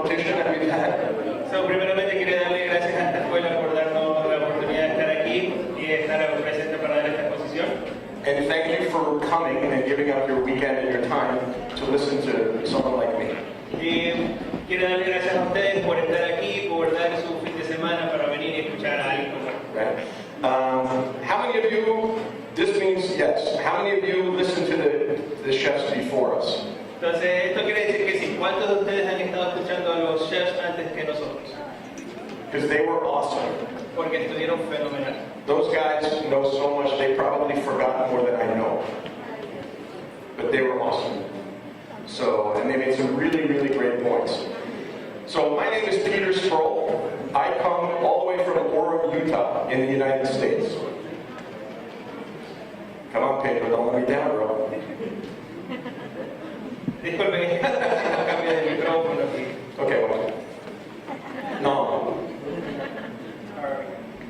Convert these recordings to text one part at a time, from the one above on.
competition that we've had. So, primeramente quiero darle gracias a esta escuela por darnos la oportunidad de estar aquí y de estar presente para dar esta exposición. And thank you for coming and giving up your weekend and your time to listen to someone like me. Y quiero darle gracias a ustedes por estar aquí, por dar su fin de semana para venir y escuchar a alguien como Right? How many of you, this means yes, how many of you listened to the chefs before us? Entonces, esto quiere decir que sí. ¿Cuántos de ustedes han estado escuchando a los chefs antes que nosotros? Because they were awesome. Porque estuvieron fenomenal. Those guys know so much, they probably forgot more than I know. But they were awesome. So, and they made some really, really great points. So, my name is Peter Sproul. I come all the way from Orem, Utah, in the United States. Come on, Pedro, don't let me down, bro. Disculpen, cambio de micrófono aquí. Okay, well. No.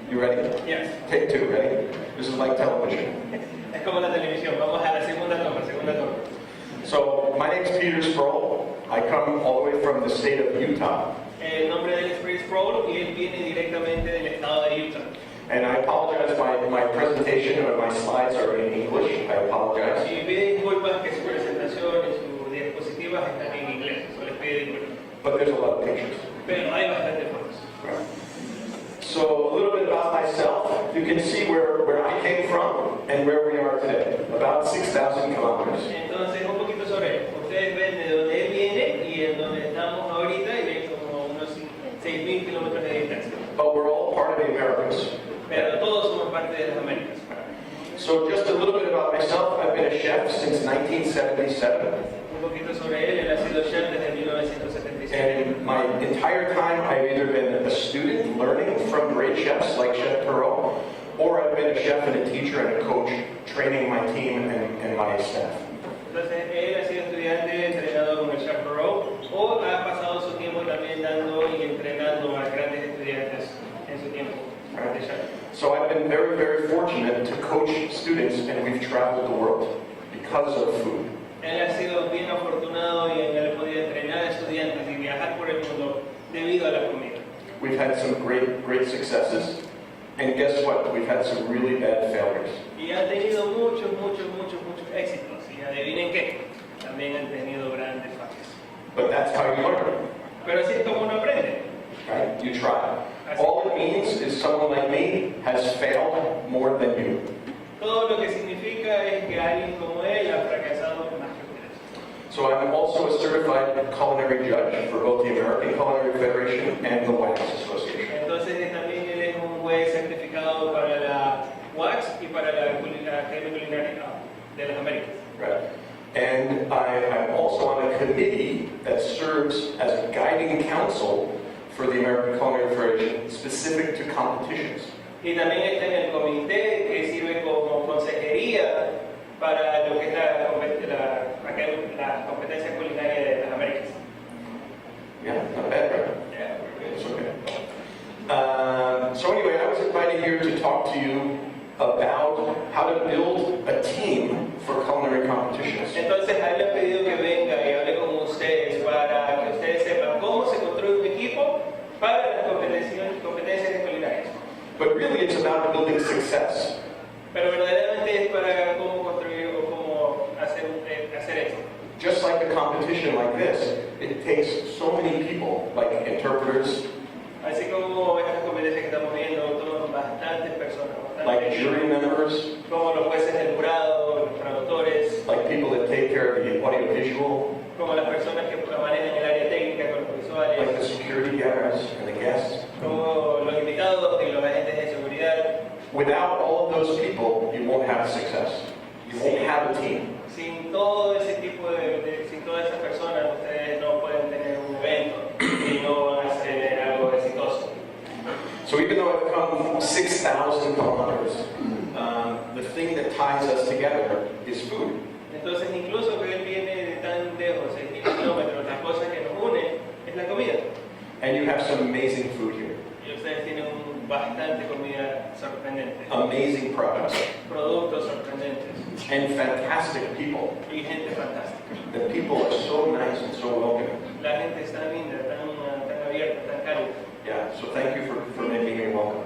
You ready? Yes. Take two, ready? This is like television. Es como la televisión. Vamos a la segunda toma, So, my name is Peter Sproul. I come all the way from the state of Utah. El nombre de él es Sproul y él viene directamente del estado de Utah. And I apologize, my presentation or my slides are in English. I apologize. Y pide disculpas que su presentación y sus diapositivas están en inglés. Eso les pide disculpas. But there's a lot of pictures. Pero hay bastante fotos. Right. So, a little bit about myself. You can see where I came from and where we are today. About 6,000 kilometers. Entonces, un poquito sobre él. Ustedes ven de dónde él viene y en donde estamos ahorita y ven como unos 6,000 kilómetros de distancia. But we're all part of the Americas. Pero todos somos parte de las Américas. So just a little bit about myself. I've been a chef since 1977. Un poquito sobre él. Él ha sido chef desde 1977. And my entire time I've either been a student learning from great chefs like Chef Perot, or I've been a chef and a teacher and a coach training my team and my staff. Entonces, él ha sido estudiante, entrenado con el Chef Sproul, o ha pasado su tiempo también dando y entrenando a grandes estudiantes en su tiempo de chef. So I've been very, very fortunate to coach students, and we've traveled the world because of food. Él ha sido bien afortunado y en él podido entrenar a estudiantes y viajar por el mundo debido a la comida. We've had some great successes, and guess what? We've had some really bad failures. Y han tenido muchos éxitos. Y adivinen qué, también han tenido grandes fallas. But that's how you learn. Pero así es como uno aprende. Right? You try. All it means is someone like me has failed more than you. Todo lo que significa es que alguien como él ha fracasado más que ustedes. So I'm also a certified culinary judge for both the American Culinary Federation and the WAX Association. Entonces también él es un juez certificado para la WAX y para la Academia Culinaria de las Américas. Right. And I'm also on a committee that serves as a guiding council for the American Culinary Federation specific to competitions. Y también está en el comité que sirve como consejería para lo que es las competencias culinarias de las Américas. Yeah, not bad, right? Yeah. It's okay. So anyway, I was invited here to talk to you about how to build a team for culinary competitions. Entonces, a él le he pedido que venga y hable con ustedes para que ustedes sepan cómo se construye un equipo para las competencias culinarias. But really it's about building success. Pero verdaderamente es para cómo construir o cómo hacer esto. Just like a competition like this, it takes so many people, like interpreters, Así como estas competencias que estamos viendo, toman bastantes personas, like jury members, como los jueces del jurado, los traductores, like people that take care of the audiovisual, como las personas que manejan el área técnica con los visuales, like the security guards and the guests. como los invitados y los agentes de seguridad. Without all of those people, you won't have success. You won't have a team. Sin todo ese tipo sin todas esas personas, ustedes no pueden tener un evento y no van a hacer algo exitoso. So even though I've come 6,000 kilometers, the thing that ties us together is food. Entonces, incluso que él viene de tan lejos, 6,000 kilómetros, la cosa que nos une es la comida. And you have some amazing food here. Y ustedes tienen bastante comida sorprendente. Amazing products. Productos sorprendentes. And fantastic people. Y gente fantástica. The people are so nice and so welcoming. La gente está linda, tan abiertas, tan cálidas. Yeah, so thank you for making me welcome.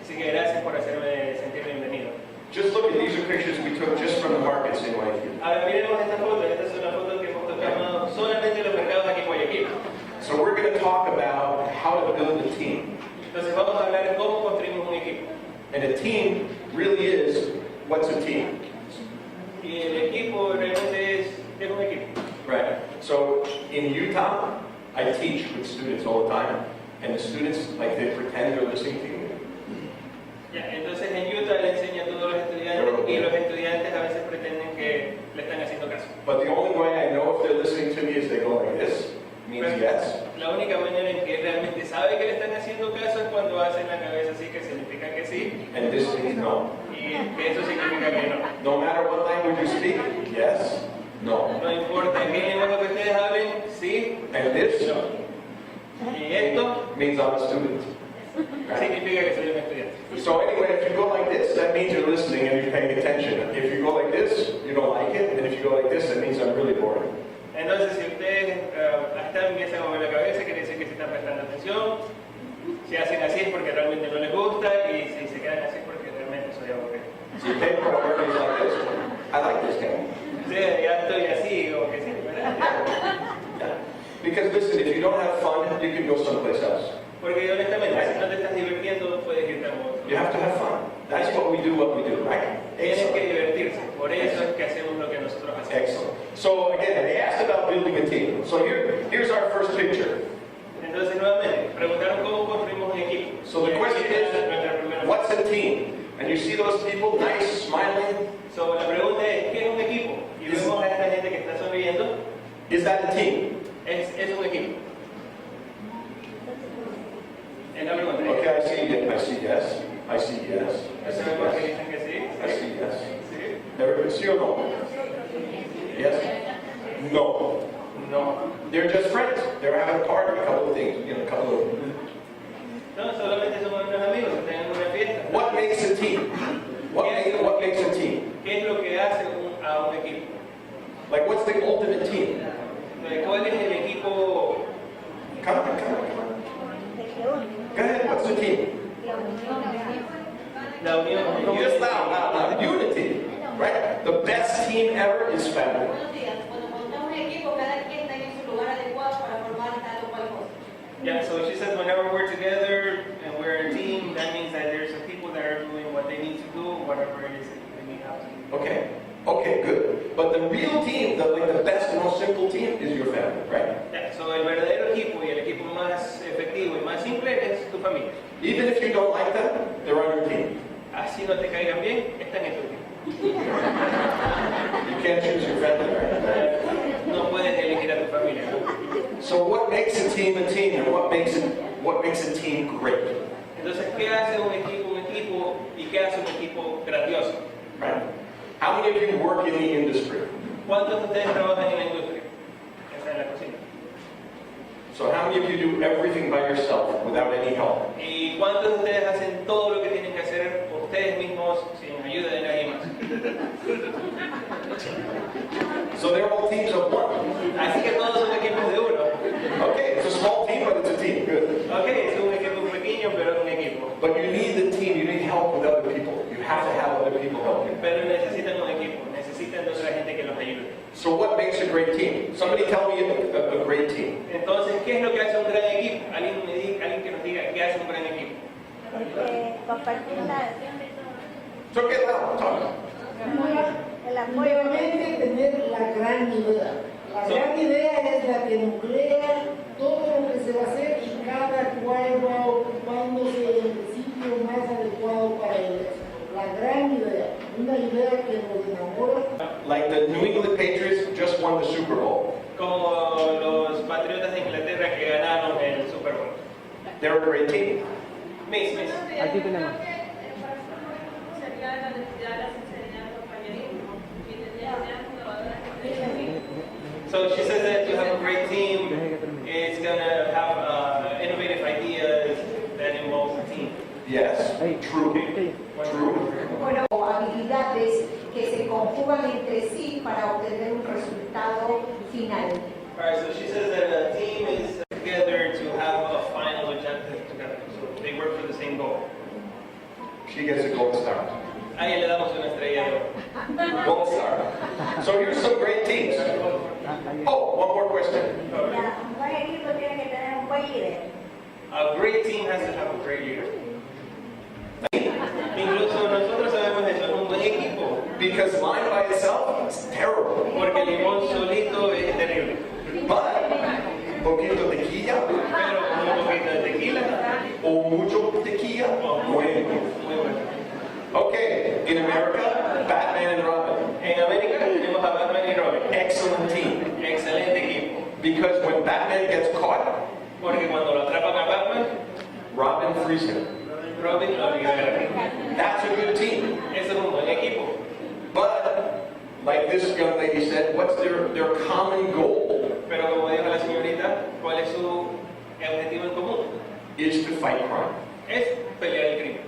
Así que gracias por hacerme sentir bienvenido. Just look at these are pictures we took just from the markets in Guayaquil. Ahora miremos esta foto. Esta es una foto que hemos tomado solamente en los mercados aquí en Guayaquil. So we're going to talk about how to build a team. Entonces vamos a hablar de cómo construimos un equipo. And a team really is, what's a team? Y el equipo realmente es un equipo. Right. So in Utah, I teach with students all the time. And the students, like, they pretend they're listening to me. Ya, entonces en Utah le enseño a todos los estudiantes y los estudiantes a veces pretenden que le están haciendo caso. But the only way I know if they're listening to me is they go like this. Means yes. La única manera en que realmente sabe que le están haciendo caso es cuando hacen la cabeza así, que significa que sí. And this means no. Y que eso significa que no. No matter what language you speak, yes, no. No importa qué lenguaje que ustedes hablen, sí, And this no. Y esto means I'm a student. Right? significa que soy un estudiante. So anyway, if you go like this, that means you're listening and you're paying attention. If you go like this, you don't like it. And if you go like this, that means I'm really bored. Entonces, si ustedes empiezan a mover la cabeza, quiere decir que se están prestando atención. Si hacen así es porque realmente no les gusta, y si se quedan así es porque realmente soy aburrido. So you pay for everybody's like this. I like this guy. Sí, ya estoy así, como que sí, ¿verdad? Yeah. Because listen, if you don't have fun, you can go someplace else. Porque honestamente, si no te estás divirtiendo, puedes irte a otro. You have to have fun. That's what we do, right? Tienes que divertirse. Por eso es que hacemos lo que nosotros hacemos. Excellent. So again, they asked about building a team. So here's our first picture. Entonces, nuevamente, preguntaron cómo construimos un equipo. So the question is, what's a team? And you see those people, nice, smiling. So la pregunta es, ¿qué es un equipo? Y vemos a esta gente que está sonriendo. Is that a team? Es un equipo. Es la pregunta. Okay, I see yes. I see yes. I see yes. ¿Sabemos que dicen que sí? I see yes. ¿Sí? Everybody, sí o no? Yes? No. No. They're just friends. They're having a party, a couple of things, a couple of... No, solamente somos unos amigos, están en una fiesta. What makes a team? What makes a team? ¿Qué es lo que hace a un equipo? Like, what's the ultimate team? ¿Cuál es el equipo? Come on. Go ahead, what's the team? La unión. Just now. Unity, right? The best team ever is family. Yeah, so she says whenever we're together and we're a team, that means that there's some people that are doing what they need to do, whatever it is that they need help to do. Okay, good. But the real team, the best and most simple team is your family, right? Yeah, so el verdadero equipo y el equipo más efectivo y más simple es tu familia. Even if you don't like them, they're on your team. Así no te caigan bien, están en tu equipo. You can't choose your family, right? No puedes elegir a tu familia. So what makes a team and what makes a team great? Entonces, ¿qué hace un equipo y qué hace un equipo grandioso? Right? How many of you work in the industry? ¿Cuántos de ustedes trabajan en la industria? Esa es la cocina. So how many of you do everything by yourself without any help? ¿Y cuántos de ustedes hacen todo lo que tienen que hacer por ustedes mismos sin ayuda de nadie más? So they're all teams of one. Así que todos son equipos de uno. Okay, it's a small team, but it's a team. Good. Ok, es un equipo pequeño, pero es un equipo. But you need the team. You need help with other people. You have to have other people help you. Pero necesitan un equipo, necesitan de otra gente que los ayude. So what makes a great team? Somebody tell me a great team. Entonces, ¿qué es lo que hace un gran equipo? Alguien que nos diga qué hace un gran equipo. Compartir So get loud, talk. el apoyo. Primeramente, tener la gran idea. La gran idea es la que nuclea todo lo que se va a hacer y cada cual va ocupándose del sitio más adecuado para el éxito. La gran idea, una idea que nos enamora. Like the New England Patriots just won the Super Bowl. Como los Patriotas de Inglaterra que ganaron el Super Bowl. They're a great team. Miss. Aquí tenemos. So she says that to have a great team, it's going to have innovative ideas that involve the team. Yes, true. Bueno, habilidades que se conjugan entre sí para obtener un resultado final. Alright, so she says that a team is together to have a en Go. She gets a gold star. A ella le damos una estrella de oro. Gold star. So here's some great teams. Oh, one more question. A great team has to have a great leader. Incluso nosotros sabemos eso, es un buen equipo. Because lime by itself is terrible. Porque el limón solito es terrible. But, poquito tequila, Pero con un poquito de tequila, o mucho tequila, bueno. muy bueno. Okay, in America, Batman and Robin. En América tenemos a Batman y Robin. Excellent team. Excelente equipo. Because when Batman gets caught, Porque cuando lo atrapan a Batman, Robin frees him. Robin lo libera. That's a good team. Eso es un buen equipo. But, like this young lady said, what's their common goal? Pero como dijo la señorita, ¿cuál es su objetivo en común? Is to fight crime. Es pelear el crimen.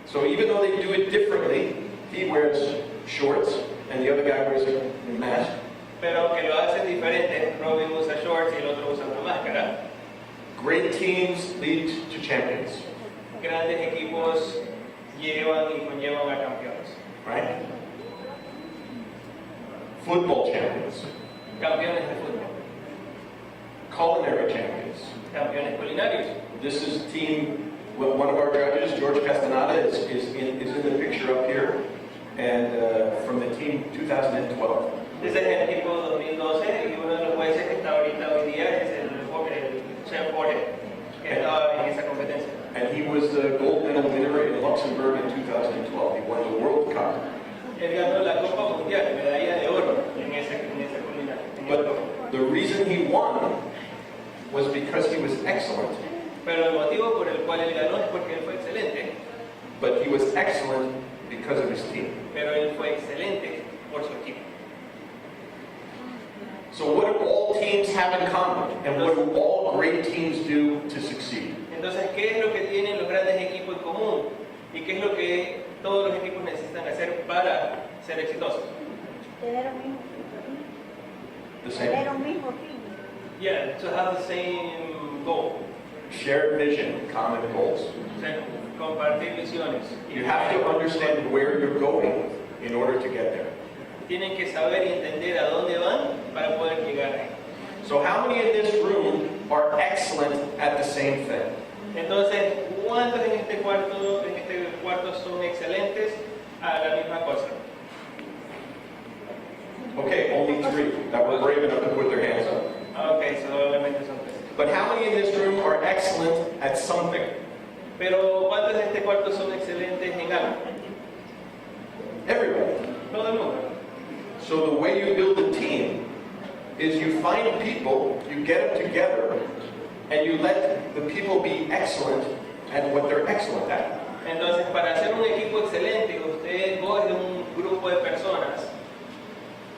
So even though they do it differently, he wears shorts and the other guy wears a mask. Pero aunque lo hacen diferente, Robin usa shorts y el otro usa una máscara. Great teams lead to champions, Grandes equipos llevan y conllevan a campeones. right? Football champions, Campeones de fútbol, culinary champions. campeones culinarios. This is team, well, one of our judges, George Castaneda, is in the picture up here, and from the team 2012. Ese es el equipo 2012 y uno de los jueces que está ahorita hoy día es el chef Jorge, que estaba en esa competencia. And he was the gold medal winner in Luxembourg in 2012. He won the World Cup. Él ganó la Copa Mundial, medalla de oro en esa culinaria. But the reason he won was because he was excellent. Pero el motivo por el cual él ganó es porque él fue excelente. But he was excellent because of his team. Pero él fue excelente por su equipo. So what do all teams have in common? And what do all great teams do to succeed? Entonces, ¿qué es lo que tienen los grandes equipos en común? ¿Y qué es lo que todos los equipos necesitan hacer para ser exitosos? Tener un mismo The tener same. un mismo fin. Yeah, to have the same goal. Shared vision, common goals. O sea, compartir visiones. You have to understand where you're going in order to get there. Tienen que saber y entender a dónde van para poder llegar ahí. So how many in this room are excellent at the same thing? Entonces, ¿cuántos en este cuarto son excelentes a la misma cosa? Okay, only 3 that were brave enough to put their hands up. Ok, solamente son 3. But how many in this room are excellent at something? Pero ¿cuántos en este cuarto son excelentes en algo? Everybody. Todo el mundo. So the way you build a team is you find people, you get them together, and you let the people be excellent at what they're excellent at. Entonces, para hacer un equipo excelente, usted coge un grupo de personas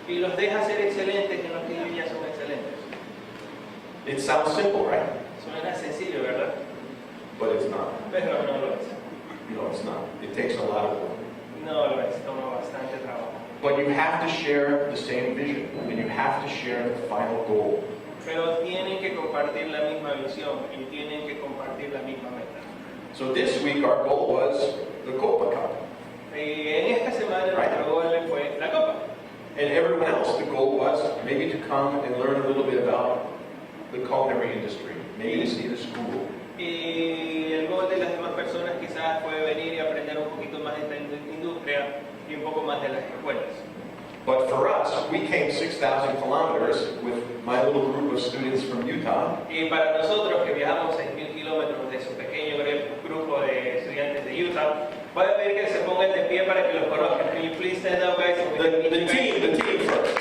y los deja ser excelentes en lo que ellos ya son excelentes. It sounds simple, right? Suena sencillo, ¿verdad? But it's not. Pero no lo es. No, it's not. It takes a lot of work. No lo es, toma bastante trabajo. But you have to share the same vision, and you have to share the final goal. Pero tienen que compartir la misma visión y tienen que compartir la misma meta. So this week our goal was the Copa Cup. Y en esta semana nuestro gol fue la Copa. And everyone else, the goal was maybe to come and learn a little bit about the culinary industry, maybe to see the school. Y el gol de las demás personas quizás fue venir y aprender un poquito más de esta industria y un poco más de las escuelas. But for us, we came 6,000 kilometers with my little group of students from Utah. Y para nosotros que viajamos 6.000 kilómetros de su pequeño grupo de estudiantes de Utah, voy a pedir que se pongan de pie para que los conozcan. Can you please stand up, guys? The team first.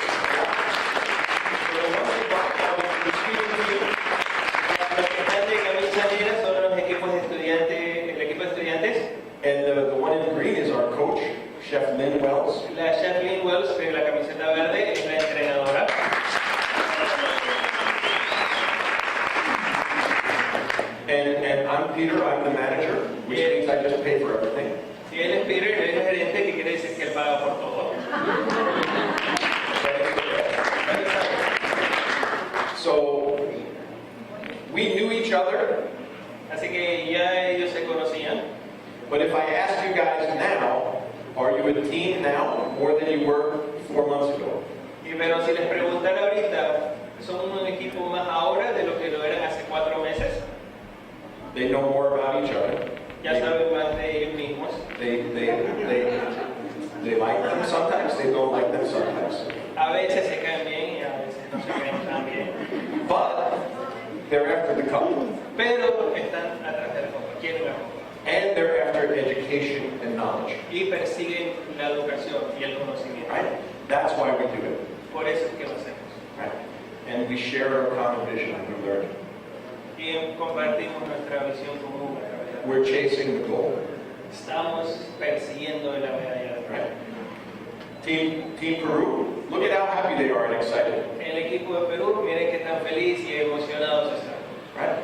Los que están de camisa negra son los equipos de estudiantes, el equipo de estudiantes. And the one in green is our coach, Chef Lynn Wells. La chef Lynn Wells, que es la camiseta verde, es la entrenadora. And I'm Peter, I'm the manager, which means I just pay for everything. Y él es Peter, él es el gerente, que quiere decir que él paga por todo. So we knew each other Así que ya ellos se conocían. But if I ask you guys now, are you a team now more than you were 4 months ago? Pero si les preguntara ahorita, ¿son un equipo más ahora de lo que lo eran hace 4 meses? They know more about each other. Ya saben más de ellos mismos. They like them sometimes, they don't like them sometimes. A veces se caen bien y a veces no se caen tan bien. But they're after the cup. Pero están atrás de la copa, quieren la copa. And they're after education and knowledge. Y persiguen la educación y el conocimiento. Right? That's why we do it. Por eso es que lo hacemos. Right? And we share our common vision and we learn. Y compartimos nuestra visión común. We're chasing the goal. Estamos persiguiendo la medalla. Right? Team Peru, look at how happy they are and excited. El equipo de Perú, miren que tan feliz y emocionados están. Right?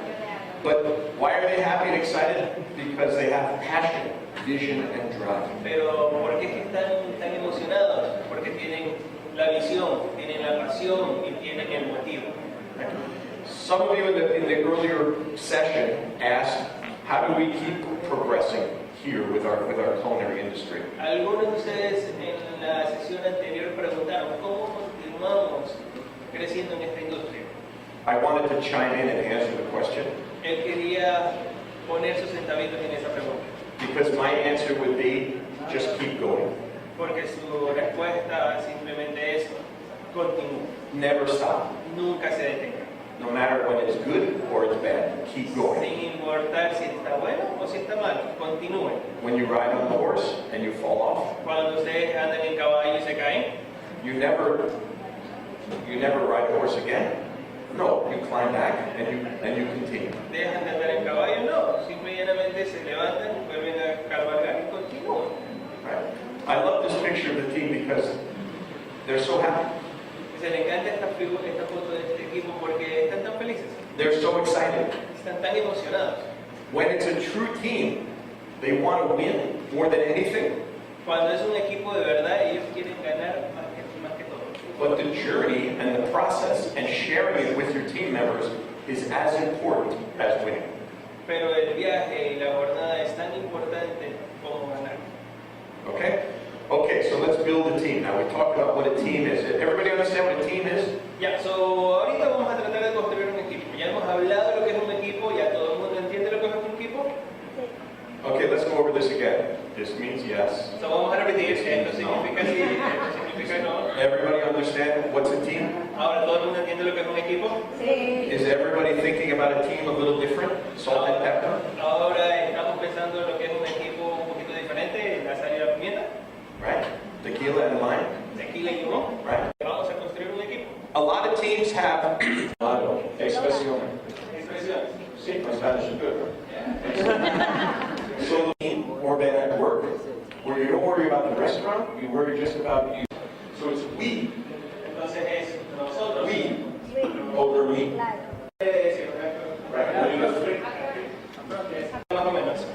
But why are they happy and excited? Because they have passion, vision, and drive. Pero ¿por qué es que están tan emocionados? Porque tienen la visión, tienen la pasión y tienen el motivo. Some of you in the earlier session asked, how do we keep progressing here with our culinary industry? Algunos de ustedes en la sesión anterior preguntaron cómo continuamos creciendo en esta industria. I wanted to chime in and answer the question Él quería poner sus centavitos en esa pregunta, because my answer would be just keep going. porque su respuesta simplemente es continúa, Never stop. nunca se detenga, No matter when it's good or it's bad, keep going. sin importar si está bueno o si está mal, continúen. When you ride on the horse and you fall off, Cuando ustedes andan en caballo y se caen, you never ride a horse again. No, you climb back and you continue. dejan de andar en caballo, no, simplemente se levantan, vuelven a cabalgar y continúan. Right? I love this picture of the team because they're so happy. Se le encanta esta foto de este equipo porque están tan felices, They're so excited. están tan emocionados. When it's a true team, they want to win more than anything. Cuando es un equipo de verdad, ellos quieren ganar más que todo. But the journey and the process and sharing it with your team members is as important as winning. Pero el viaje y la jornada es tan importante como ganar. Okay? Okay, so let's build a team. Now we talked about what a team is. Everybody understand what a team is? Ya, ahorita vamos a tratar de construir un equipo. Ya hemos hablado de lo que es un equipo, ya todo el mundo entiende lo que es un equipo. Okay, let's go over this again. This means yes. Vamos a repetir, esto significa sí, esto significa no. Everybody understand what's a team? Ahora todo el mundo entiende lo que es un equipo. Sí. Is everybody thinking about a team a little different? Salt and pepper? Ahora estamos pensando en lo que es un equipo un poquito diferente, la sal y la pimienta, Right? Tequila and lime? tequila y limón. Right? Vamos a construir un equipo. A lot of teams have expresión. Expresiones. Sí, my Spanish is good. So team or bad at work, where you don't worry about the restaurant, you worry just about you. So it's we. Entonces es nosotros. We over me. Más o menos.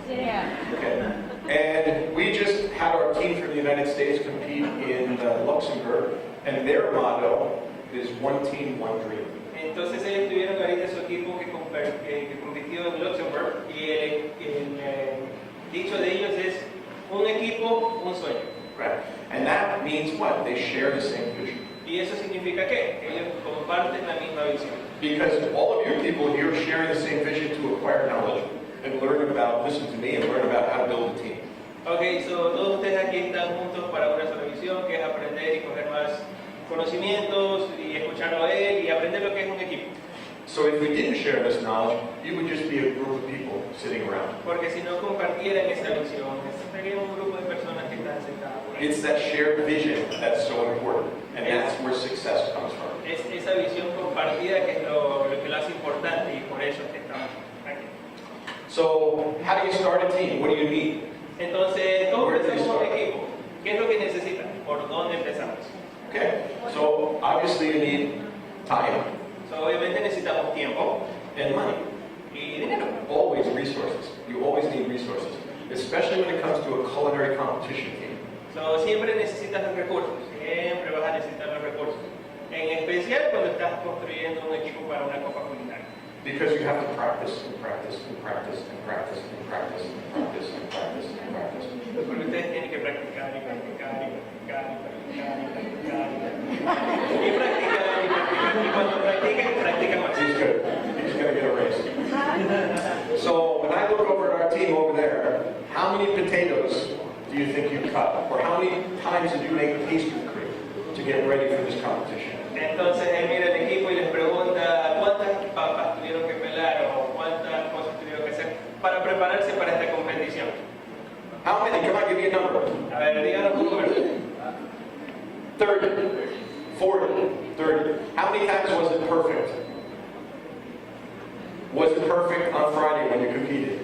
Okay. And we just had our team from the United States compete in Luxembourg, and their motto is one team, one dream. Entonces ellos tuvieron ahorita su equipo que compitió en Luxembourg y el dicho de ellos es un equipo, un sueño. Right? And that means what? They share the same vision. Y eso significa que ellos comparten la misma visión. Because all of you people here share the same vision to acquire knowledge and learn about, listen to me, and learn about how to build a team. Ok, todos ustedes aquí están juntos para una sola visión, que es aprender y coger más conocimientos y escucharlo a él y aprender lo que es un equipo. So if we didn't share this knowledge, you would just be a group of people sitting around. Porque si no compartieran esa visión, sería un grupo de personas que están sentadas por ahí. It's that shared vision that's so important, and that's where success comes from. Es esa visión compartida que es lo que lo hace importante y por eso es que estamos aquí. So how do you start a team? What do you need? Entonces, ¿cómo empezamos un equipo? ¿Qué es lo que necesitan? ¿Por dónde empezamos? Okay, so obviously you need time Obviamente necesitamos tiempo and money. y dinero. Always resources. You always need resources, especially when it comes to a culinary competition team. Siempre necesitas los recursos, siempre vas a necesitar los recursos. En especial cuando estás construyendo un equipo para una copa culinaria. Because you have to practice and practice and practice and practice and practice and practice and practice and practice. Porque ustedes tienen que practicar y practicar y practicar y practicar y practicar y practicar y practicar. Y cuando practiquen, practican más. He's good. He's going to get a raise. So when I look over at our team over there, how many potatoes do you think you cut? Or how many times did you make pastry cream to get ready for this competition? Entonces él mira el equipo y les pregunta cuántas papas tuvieron que pelar o cuántas cosas tuvieron que hacer para prepararse para esta competición. How many? Come on, give me a number. A ver, díganos un número. 30, 40, 30. How many times was it perfect? Was it perfect on Friday when you competed?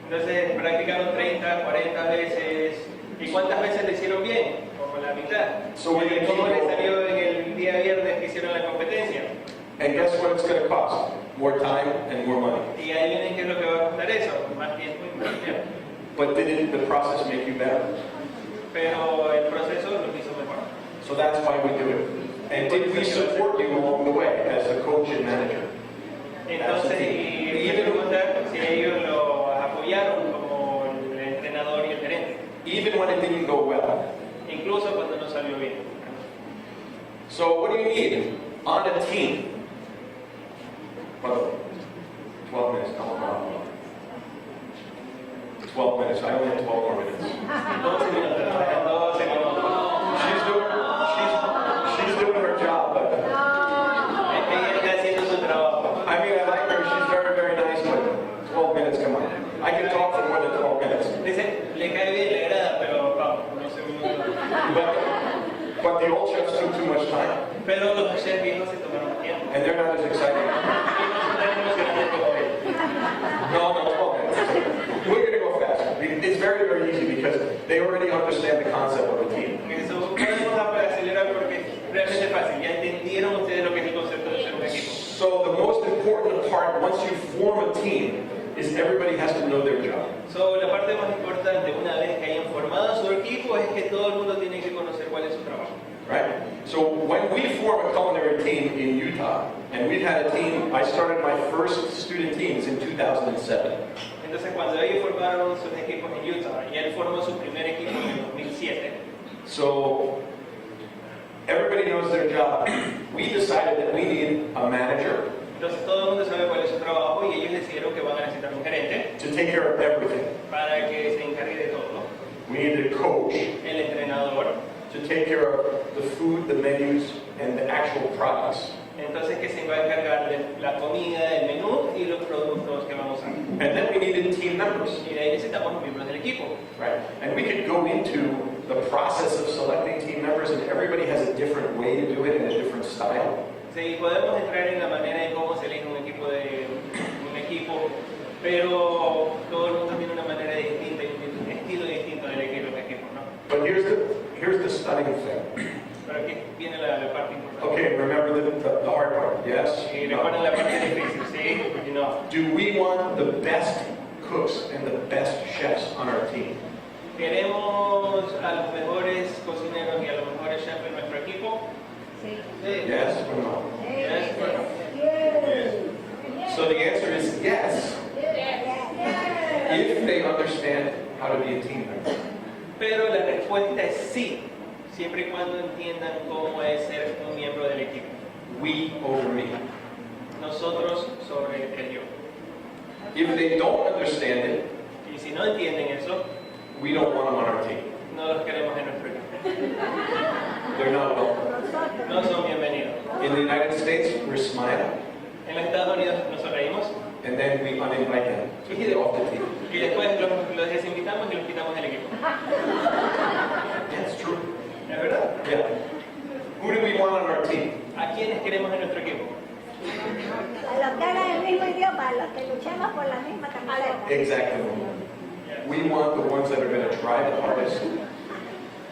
Entonces practicaron 30, 40 veces. ¿Y cuántas veces le hicieron bien? Como la mitad. So when you ¿Cómo les keep- salió en el día viernes que hicieron la competencia? And guess what it's going to cost? More time and more money. Y adivinen qué es lo que va a costar eso, más tiempo y más tiempo. But didn't the process make you better? Pero el proceso lo hizo mejor. So that's why we do it. And did we support you along the way as a coach and manager? Entonces, y me preguntar si ellos lo apoyaron como el entrenador y el gerente, Even when it didn't go well. incluso cuando no salió bien. So what do you need on a team? Well, 12 minutes. No. 12 minutes. I only have 12 more minutes. 12 minutos, faltan 12 minutos. She's doing her job, but Ella está haciendo su trabajo. I mean, I like her. She's very, very nice, but 12 minutes, come on. I can talk for more than 12 minutes. Dice, le cae bien, le agrada, pero vamos, no sé minutos. But the old chefs took too much time, Pero los chefs viejos se tomaron más tiempo. and they're not as exciting. Y no son tan emocionantes como él. No, 12 minutes. We're going to go fast. It's very, very easy because they already understand the concept of a team. Eso vamos a acelerar porque realmente es fácil. Ya entendieron ustedes lo que es el concepto de ser un equipo. So the most important part, once you form a team, is everybody has to know their job. So, la parte más importante, una vez que hayan formado su equipo, es que todo el mundo tiene que conocer cuál es su trabajo. Right? So when we form a culinary team in Utah, and we've had a team, I started my first student teams in 2007. Entonces, cuando ellos formaron sus equipos en Utah, y él formó su primer equipo en el 2007, So everybody knows their job. We decided that we need a manager entonces todo el mundo sabe cuál es su trabajo y ellos decidieron que van a necesitar un gerente to take care of everything. para que se encargue de todo. We needed a coach El entrenador, to take care of the food, the menus, and the actual products. entonces que se va a encargar de la comida, el menú y los productos que vamos a usar. And then we needed team members. Y de ahí necesitamos miembros del equipo. Right? And we could go into the process of selecting team members, and everybody has a different way to do it and a different style. Sí, podemos entrar en la manera de cómo se elige un equipo, pero todo el mundo tiene una manera distinta y un estilo distinto de elegir los equipos, ¿no? But here's the stunning thing. Pero aquí viene la parte importante. Okay, remember the hard part, yes? Y recuerden la parte difícil, ¿sí? Y no. Do we want the best cooks and the best chefs on our team? ¿Queremos a los mejores cocineros y a los mejores chefs en nuestro equipo? Sí. Sí. Yes or no? Yes, bueno. So the answer is yes, if they understand how to be a team member. Pero la respuesta es sí, siempre y cuando entiendan cómo es ser un miembro del equipo. We over me. Nosotros sobre el yo. If they don't understand it, Y si no entienden eso, we don't want them on our team. no los queremos en nuestro equipo. They're not welcome. No son bienvenidos. In the United States, we're smiling, En los Estados Unidos nos sonreímos and then we uninvite them to get off the team. y después los desinvitamos y los quitamos del equipo. That's true. ¿Es verdad? Yeah. Who do we want on our team? ¿A quiénes queremos en nuestro equipo? A los que hablan el mismo idioma, a los que luchamos por la misma camiseta. Exactly. We want the ones that are going to try the hardest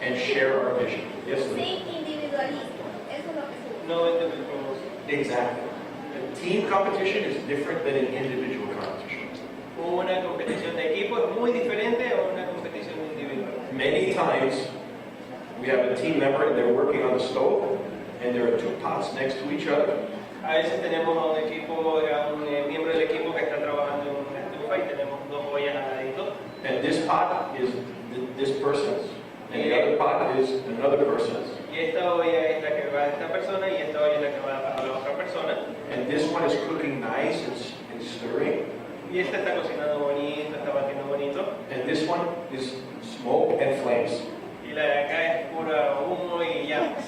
and share our vision. Yes, Lee? Sin individualismo, eso es lo que se No entendemos. Exactly. A team competition is different than an individual competition. Una competición de equipo es muy diferente a una competición individual. Many times, we have a team member and they're working on the stove, and there are two pots next to each other, A veces tenemos a un miembro del equipo que está trabajando en una estufa y tenemos dos ollas al ladito. And this pot is this person's, and the other pot is another person's. Y esta olla es la que va a esta persona y esta olla es la que va a la otra persona. And this one is cooking nice and stirring. Y esta está cocinando bonito, está batiendo bonito. And this one is smoke and flames. Y la de acá es pura humo y llamas.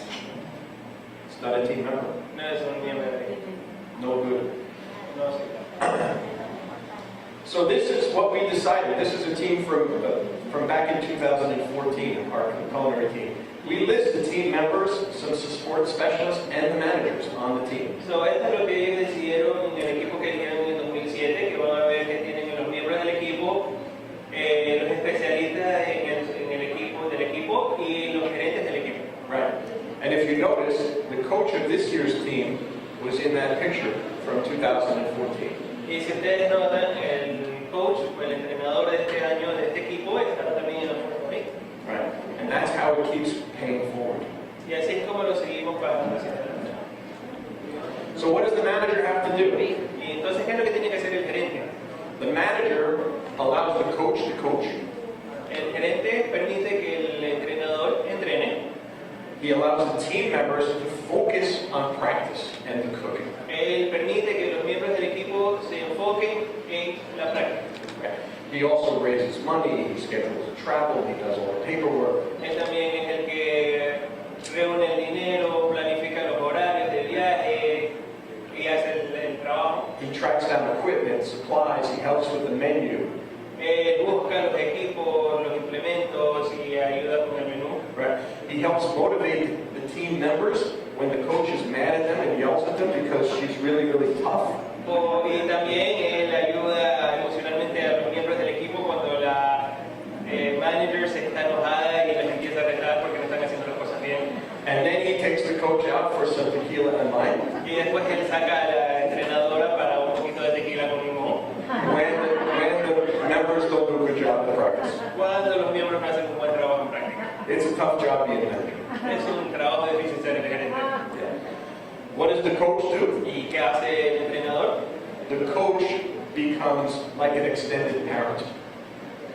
It's not a team member. No es un miembro del equipo. No good. No sé. So this is what we decided. This is a team from back in 2014, our culinary team. We list the team members, some support specialists, and the managers on the team. So, esto es lo que ellos decidieron en el equipo que eligieron en 2007, que van a ver que tienen los miembros del equipo, los especialistas en el equipo del equipo y los gerentes del equipo. Right. And if you notice, the coach of this year's team was in that picture from 2014. Y si ustedes notan, el coach o el entrenador de este año de este equipo está también en la foto ahí. Right. And that's how it keeps paying forward. Y así es como lo seguimos pagando hacia adelante. So what does the manager have to do? Y entonces, ¿qué es lo que tiene que hacer el gerente? The manager allows the coach to coach. El gerente permite que el entrenador entrene. He allows the team members to focus on practice and the cooking. Él permite que los miembros del equipo se enfoquen en la práctica. He also raises money, he schedules the travel, he does all the paperwork. Él también es el que reúne el dinero, planifica los horarios de viaje y hace el trabajo. He tracks down equipment, supplies, he helps with the menu. Busca los equipos, los implementos y ayuda con el menú. Right. He helps motivate the team members when the coach is mad at them and yells at them because she's really, really tough. Y también él ayuda emocionalmente a los miembros del equipo cuando la manager se está enojada y les empieza a retar porque no están haciendo las cosas bien. And then he takes the coach out for some tequila and lime. Y después él saca a la entrenadora para un poquito de tequila con limón. When the members don't do a good job in practice. Cuando los miembros no hacen un buen trabajo en práctica. It's a tough job being a manager. Es un trabajo difícil ser el gerente. What does the coach do? ¿Y qué hace el entrenador? The coach becomes like an extended parent.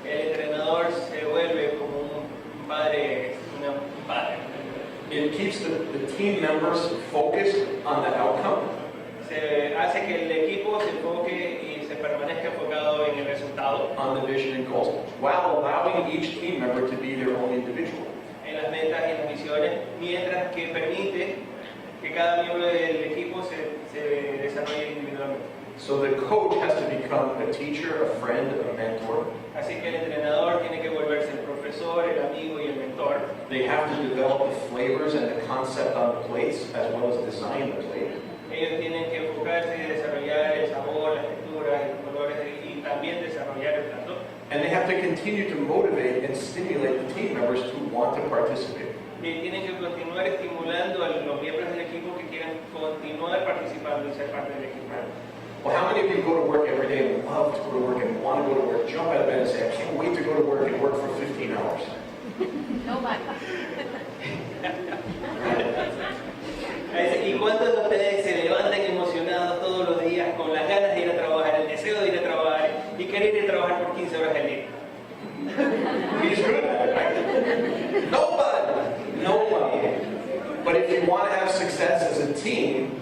El entrenador se vuelve como un padre, un padre. It keeps the team members focused on the outcome. Se hace que el equipo se enfoque y se permanezca enfocado en el resultado. On the vision and goals, while allowing each team member to be their own individual. En las metas y las misiones, mientras que permite que cada miembro del equipo se desarrolle individualmente. So the coach has to become a teacher, a friend, a mentor. Así que el entrenador tiene que volverse el profesor, el amigo y el mentor. They have to develop the flavors and the concept on the plates, as well as design the plate. Ellos tienen que enfocarse y desarrollar el sabor, las texturas, los colores y también desarrollar el plato. And they have to continue to motivate and stimulate the team members who want to participate. Y tienen que continuar estimulando a los miembros del equipo que quieran continuar participando y ser parte del equipo. Well, how many of you go to work every day and love to go to work and want to go to work, jump out of bed and say, I can't wait to go to work and work for 15 hours? Nobody. ¿Y cuántos de ustedes se levantan emocionados todos los días con las ganas de ir a trabajar, el deseo de ir a trabajar y querer ir a trabajar por 15 horas al día? He's good at it, right? Nobody. But if you want to have success as a team,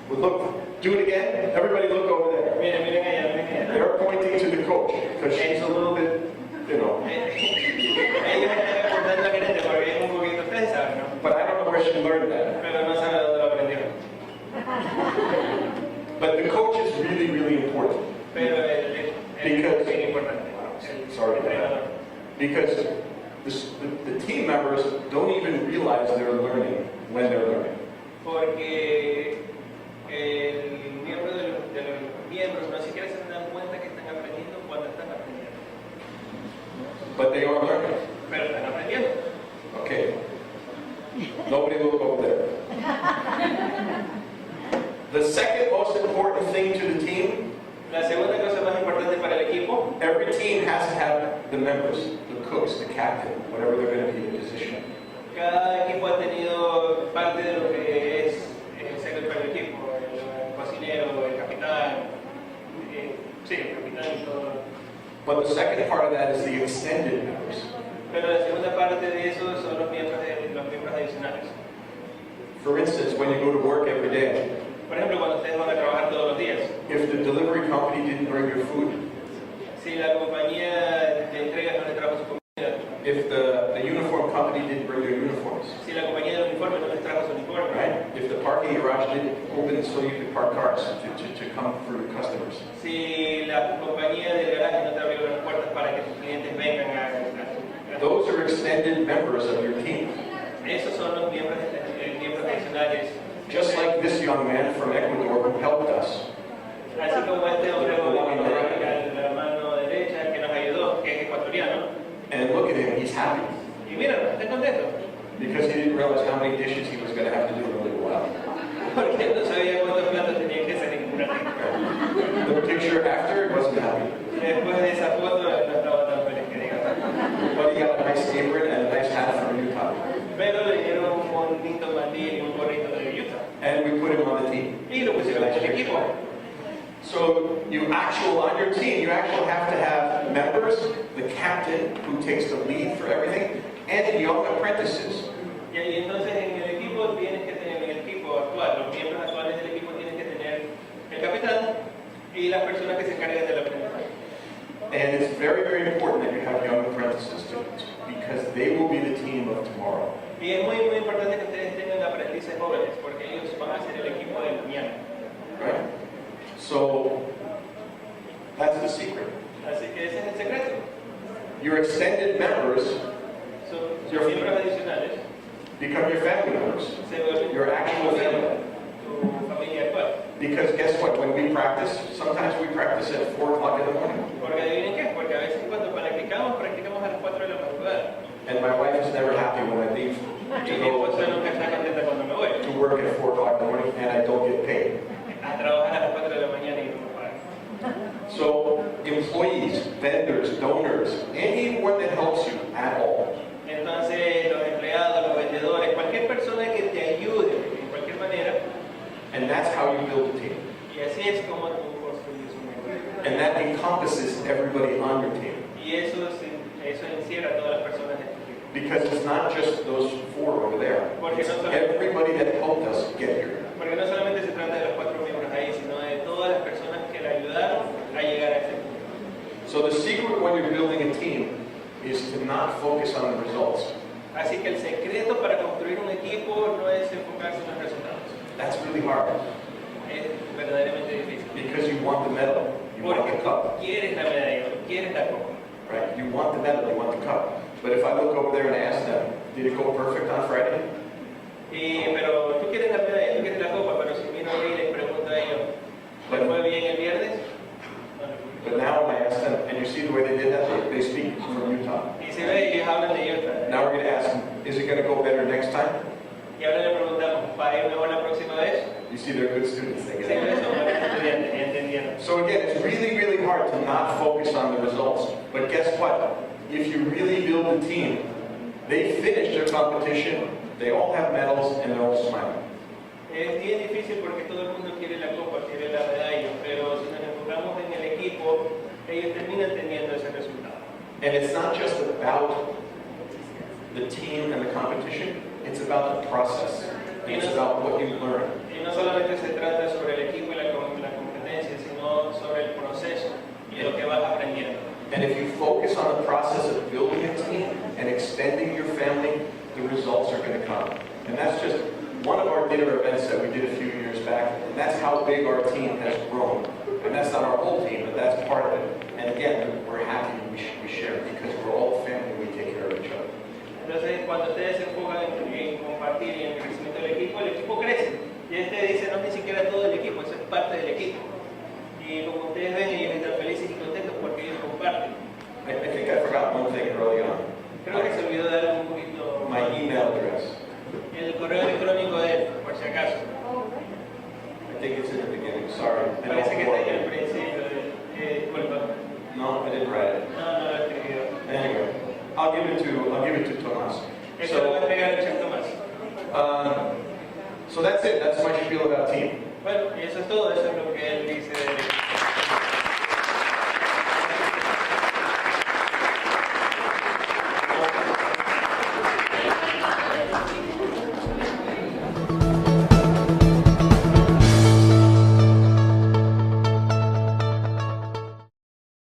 well, look, do it again. Everybody look over there. Miren allá, miren allá. They're pointing to the coach because she's a little bit, you know. Ellos están aportando a la gerente porque es un poquito, ustedes saben, ¿no? But I don't know where she learned that. Pero no saben dónde lo aprendieron. But the coach is really, really important. Pero el Because- es bien importante. Sorry about that. Because the team members don't even realize they're learning when they're learning. Porque el miembro de los miembros no siquiera se dan cuenta que están aprendiendo cuando están aprendiendo. But they are learning. Pero están aprendiendo. Okay. Nobody look over there. The second most important thing to the team, La segunda cosa más importante para el equipo, every team has to have the members, the cooks, the captain, whatever they're going to be in position. cada equipo ha tenido parte de lo que es el secretario del equipo, cocinero, el capitán, sí, el capitán y todo. But the second part of that is the extended members. Pero la segunda parte de eso son los miembros adicionales. For instance, when you go to work every day, Por ejemplo, cuando ustedes van a trabajar todos los días, if the delivery company didn't bring your food, si la compañía de entrega no le trajo su comida, if the uniform company didn't bring their uniforms, si la compañía de uniforme no les trajo su uniforme, right? If the parking garage didn't open so you could park cars to come through customers, si la compañía del garaje no te abrió las puertas para que tus clientes vengan a those are extended members of your team. esos son los miembros adicionales. Just like this young man from Ecuador who helped us. Así como este hombre joven de la mano derecha que nos ayudó, que es ecuatoriano. And look at him, he's happy. Y mira, está contento. Because he didn't realize how many dishes he was going to have to do in a little while. Porque él no sabía cuántos platos tenía que hacer en un ratito. The picture after, he wasn't happy. Después de esa foto, no estaba tan feliz que digamos. But he got a nice apron and a nice hat from Utah. Pero le dieron un bonito mandil y un gorrito de Utah. And we put him on the team. Y lo pusieron en el equipo. So on your team, you actually have to have members, the captain who takes the lead for everything, and young apprentices. Y entonces en el equipo tienes que tener, en el equipo actual, los miembros actuales del equipo tienen que tener el capitán y las personas que se encargan del aprendizaje. And it's very, very important that you have young apprentices because they will be the team of tomorrow. Y es muy, muy importante que ustedes tengan aprendices jóvenes, porque ellos van a ser el equipo del mañana. Right? So, that's the secret. Así que ese es el secreto. Your extended members Sus miembros adicionales become your family members, se vuelven your actual family. tu familia actual. Because guess what? When we practice, sometimes we practice at 4 o'clock in the morning. Porque adivinen qué, porque a veces cuando practicamos a las 4 de la madrugada. And my wife is never happy when I leave Y to mi go esposa nunca está contenta cuando me voy. to work at 4 o'clock in the morning and I don't get paid. A trabajar a las 4 de la mañana y no me pagan. So, employees, vendors, donors, anyone that helps you at all, Entonces, los empleados, los vendedores, cualquier persona que te ayude en cualquier manera, and that's how you build a team. y así es como tú construyes un equipo. And that encompasses everybody on your team. Y eso encierra a todas las personas de tu equipo. Because it's not just those 4 over there. It's everybody that helped us get here. Porque no solamente se trata de los 4 miembros ahí, sino de todas las personas que le ayudaron a llegar a ese punto. So the secret when you're building a team is to not focus on the results. Así que el secreto para construir un equipo no es enfocarse en los resultados. That's really hard Es verdaderamente difícil. because you want the medal, you want Porque the cup, quieres la medalla, quieres la copa. right? You want the medal, you want the cup. But if I look over there and ask them, did it go perfect on Friday? Pero tú quieres la medalla, tú quieres la copa, pero si miro ahí y les pregunto a ellos, ¿les fue bien el viernes? But now when I ask them, and you see the way they did that, they speak from Utah. Y se ve, ellos hablan de Utah. Now we're going to ask them, is it going to go better next time? Y ahora le preguntamos, ¿va a ir mejor la próxima vez? You see, they're good students. They Sí, get it. eso, buenos estudiantes, ya entendieron. So again, it's really, really hard to not focus on the results. But guess what? If you really build a team, they finish their competition, they all have medals, and they're all smiling. Es bien difícil porque todo el mundo quiere la copa, quiere la medalla, pero si nos enfocamos en el equipo, ellos terminan teniendo ese resultado. And it's not just about the team and the competition, it's about the process. It's about what you learn. Y no solamente se trata sobre el equipo y la competencia, sino sobre el proceso y lo que vas aprendiendo. And if you focus on the process of building a team and extending your family, the results are going to come. And that's just one of our dinner events that we did a few years back, and that's how big our team has grown. And that's not our whole team, but that's part of it. And again, we're happy we share because we're all family, we take care of each other. Entonces, cuando ustedes se enfocan en compartir y en el crecimiento del equipo crece. Y este dice, no es ni siquiera todo el equipo, eso es parte del equipo. Y como ustedes ven, ellos están felices y contentos porque ellos comparten. I think I forgot one thing early on. Creo que se olvidó dar un poquito My email address. el correo electrónico de él, por si acaso. I think it's in the beginning. Sorry. I Parece que está ahí al don't principio. Disculpa. No, I didn't write it. No lo he escribido. Anyway, I'll give it to Tomas. Eso lo voy a entregar al chef Tomás. So that's it. That's my spiel about team. Bueno, y eso es todo, eso es lo que él dice del equipo.